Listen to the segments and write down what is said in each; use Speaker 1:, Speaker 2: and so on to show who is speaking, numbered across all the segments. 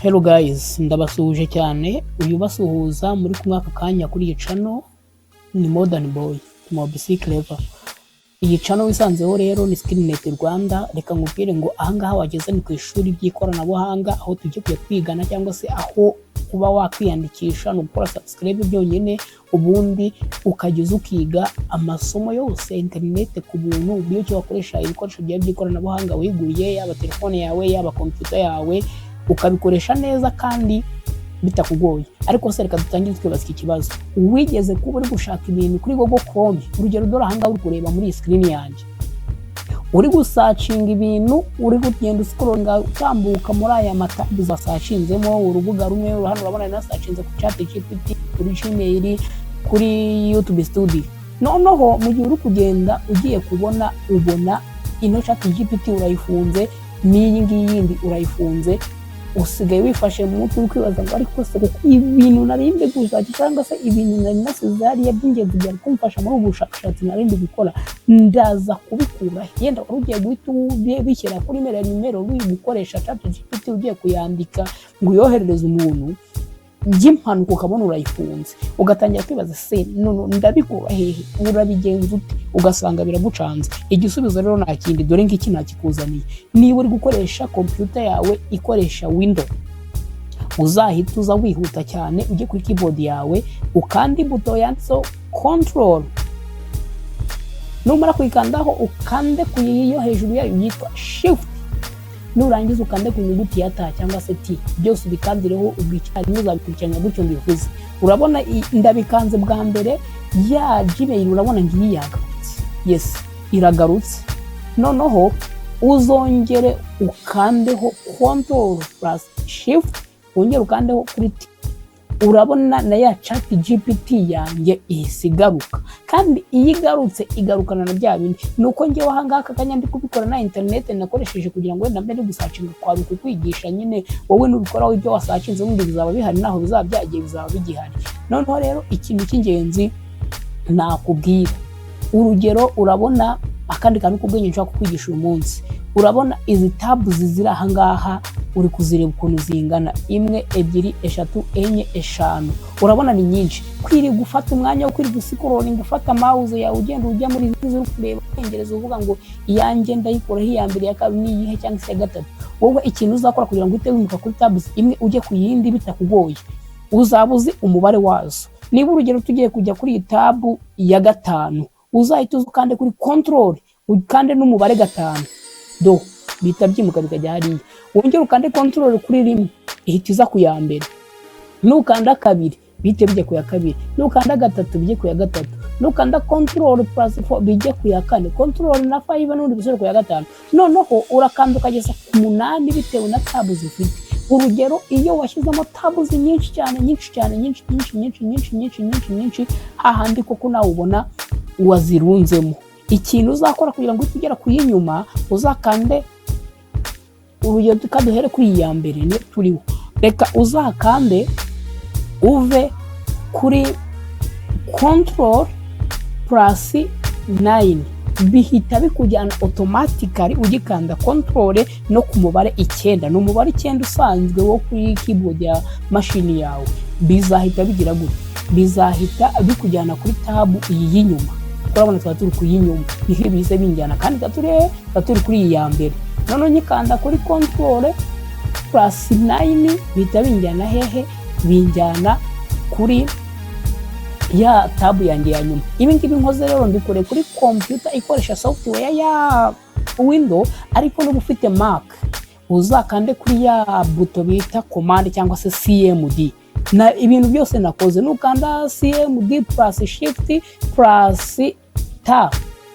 Speaker 1: Hello guys, ndabasuhuje cyane. Uyu basuhuza muri kumwe aka kanya kuri iyi channel ni Modern Boy, Mobisi Clever. Iyi channel wisanzeho rero ni Skillnet Rwanda. Reka nkubwire ngo ahangaha wageze ni ku ishuri by'ikoranabuhanga, aho tujye kwigana cyangwa se aho kuba wakwiyandikisha no gukora subscribe byonyine, ubundi ukageza ukiga amasomo yose internet ku buntu. Uburyo cyo wakoresha ibikoresho by'ikoranabuhanga wiguriye, yaba telefone yawe yaba computer yawe, ukabikoresha neza kandi bitakugoye. Ariko se reka dutangire twibaza iki kibazo: wigeze kuba uri gushaka ibintu kuri Google Chrome? Urugero dore ahangaha uri kureba muri screen yanjye, uri gusacinga ibintu, uri kugenda scrollinga utambuka muri aya matabu zasacinzemo urubuga rumwe. Hano urabona nasacinze ku ChatGPT, kuri Gmail, kuri YouTube Studio. Noneho mu gihe uri kugenda ugiye kubona, ubona ino ChatGPT urayifunze, n'iyi ngiyi yindi urayifunze, usigaye wifashe mu mutwe kwibaza ngo ariko se kuko ibintu narinde gushaka cyangwa se ibintu nari nasize hariya by'ingenzi byari kumfasha muri ubushakashatsi narinde gukora, ndaza kubikura. Yenda wari ugiye guhita bishyira kuri nimero uri gukoresha ChatGPT, ugiye kuyandika ngo uyoherereze umuntu by'impanuka, ukabona urayifunze, ugatangira kwibaza se none ndabikura hehe, urabigenza ute? Ugasanga biragucanze. Igisubizo rero nta kindi, dore ngiki nakikuzaniye. Niba uri gukoresha computer yawe ikoresha Windows, uzahita uza wihuta cyane ujye kuri keyboard yawe ukandi buto yanditseho control. Numara kuyikandaho ukande kuyiyo hejuru yayo yitwa shift, nurangiza ukande ku nyuguti ya ta cyangwa se t, byose ubikandireho ubwicyari uzabikurikiranya gutyo mbivuze. Urabona ndabikanze bwa mbere ya Gmail, urabona ngiyi yagarutse. Yes, iragarutse. Noneho uzongere ukandeho control plus shift, wongere ukandeho kuri t. Urabona na ya ChatGPT yanjye isigaruka, kandi iyi garutse igarukana na bya bindi. Nuko ngewe ahangaha akanya ndi kubikora na internet nakoresheje kugira ngo wenda mbe gusacinga kwa kukwigisha nyine, wowe nubikoraho ibyo wasacinze ubundi bizaba bihari, naho bizaba byagiye bizaba bigihari. Noneho rero ikintu cy'ingenzi nakubwira, urugero urabona akandi kantu kubwenge nshaka kukwigisha uyu munsi. Urabona izi tabs ziri ahangaha, uri kuzireba ukuntu zingana: 1 2 3 4 5. Urabona ni nyinshi. Kwiri gufata umwanya wo kwiri gusikorora, gufata mouse yawe ugenda ujya muri izi zo kureba Engereza uvuga ngo iyanjye ndayikora hi ya mbere ya kabiri ni iyihe cyangwa se ya gatatu. Wowe ikintu uzakora kugira ngo uhite wimuka kuri tabs imwe ujye ku yindi bitakugoye, uzabuzi umubare wazo. Niba urugero tugiye kujya kuri iyi tab ya 5, uzahita ukande kuri control ukande n'umubare 5 do bita byimuka bikajya hariya. Wongera ukande control kuri 1 ihita iza ku ya mbere, nukanda 2 bite bijye ku ya 2, nukanda 3 bijye ku ya 3, nukanda control plus 4 bijye ku ya 4, control na 5 n'undi bisore ku ya 5. Noneho urakanda ukageza ku 8 bitewe na tabs ufite. Urugero iyo washyizemo tabs nyinshi cyane, hahandi koko nawe ubona wazirunzemo. Ikintu uzakora kugira ngo tugera ku yinyuma, uzakande urugero tukaduhere kuri iya mbere ni turiho. Reka uzakande uve kuri control plus 9, bihita bikujyana automatically ugikanda control no ku mubare 9. No mubare 9 usanzwe wo kuri keyboard ya machine yawe. Bizahita bigira gute? Bizahita bikujyana kuri tab iyi yinyuma. Urabona turi ku yinyuma, niho bise binjyana kandi turi kuri iyi ya mbere. None nyikanda kuri control plus 9 bita binjyana hehe? Binjyana kuri ya tab yanjye ya nyuma. Ibi ngibi nkoze rero mbikore kuri computer ikoresha software ya Windows, ariko no gufite Mac uzakande kuri ya buto bita command cyangwa se CMD. Na ibintu byose nakoze nukanda CMD plus shift plus tab,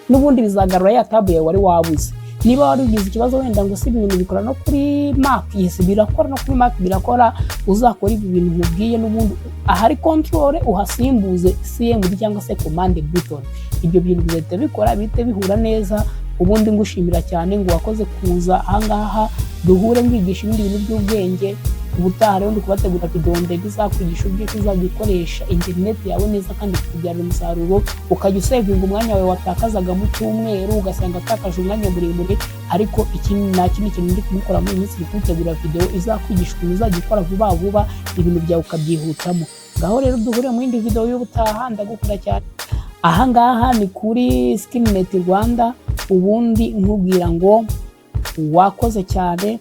Speaker 1: n'ubundi bizagarura ya tab yawe wari wabuze. Niba wari ugize ikibazo wenda ngo si ibintu bikora no kuri Mac, yes birakora no kuri Mac birakora. Uzakora ibi bintu nkubwiye, n'ubundi ahari control uhasimbuze CMD cyangwa se command button. Ibyo bintu bizahita bikora bite bihura neza. Ubundi ngushimira cyane ngo wakoze kuza ahangaha duhure ngigisha ibindi bintu by'ubwenge. ubutaha rero ndi kubategura video ndende izakwigisha uburyo uzajya ukoresha internet yawe neza kandi kubyara umusaruro, ukajya usevinga umwanya wawe watakazaga mu cyumweru ugasanga atakaje umwanya muremure. Ariko iki nta kindi kintu ndi kumukora muri minsi ndi kutegura video izakwigisha ukuntu uzajya ukora vuba vuba ibintu byawe ukabyihutamo. Ngaho rero duhure mu yindi video y'ubutaha, ndagukunda cyane. Aha ngaha ni kuri Skillnet Rwanda, ubundi nkubwira ngo wakoze cyane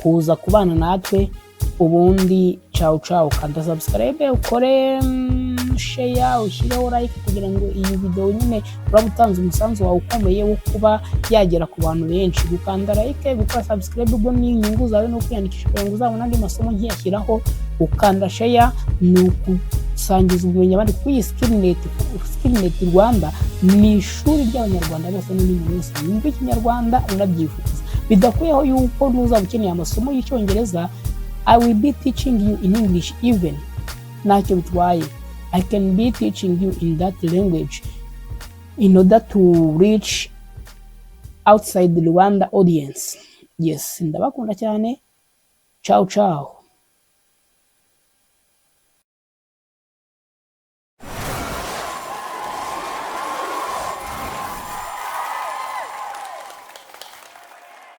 Speaker 1: kuza kubana natwe, ubundi ciao ciao. Kanda subscribe, ukore share, ushyireho like kugira ngo iyi video nyine uraba utanze umusanzu wawe ukomeye wo kuba yagera ku bantu benshi. Gukanda like, gukora subscribe ubwo ni inyungu zawe no kwiyandikisha kugira ngo uzabone andi masomo nkiyashyiraho. Ukanda share ni ukusangiza ubumenyi abandi. Kuko iyi Skillnet Rwanda ni ishuri ry'abanyarwanda bose n'ibindi wese yumva ikinyarwanda unabyifuza, bidakuyeho yuko nuzaba ukeneye amasomo y'icyongereza, I will be teaching you in English even. Ntacyo bitwaye, I can be teaching you in that language in order to reach outside the Rwanda audience. Yes, ndabakunda cyane. Ciao ciao.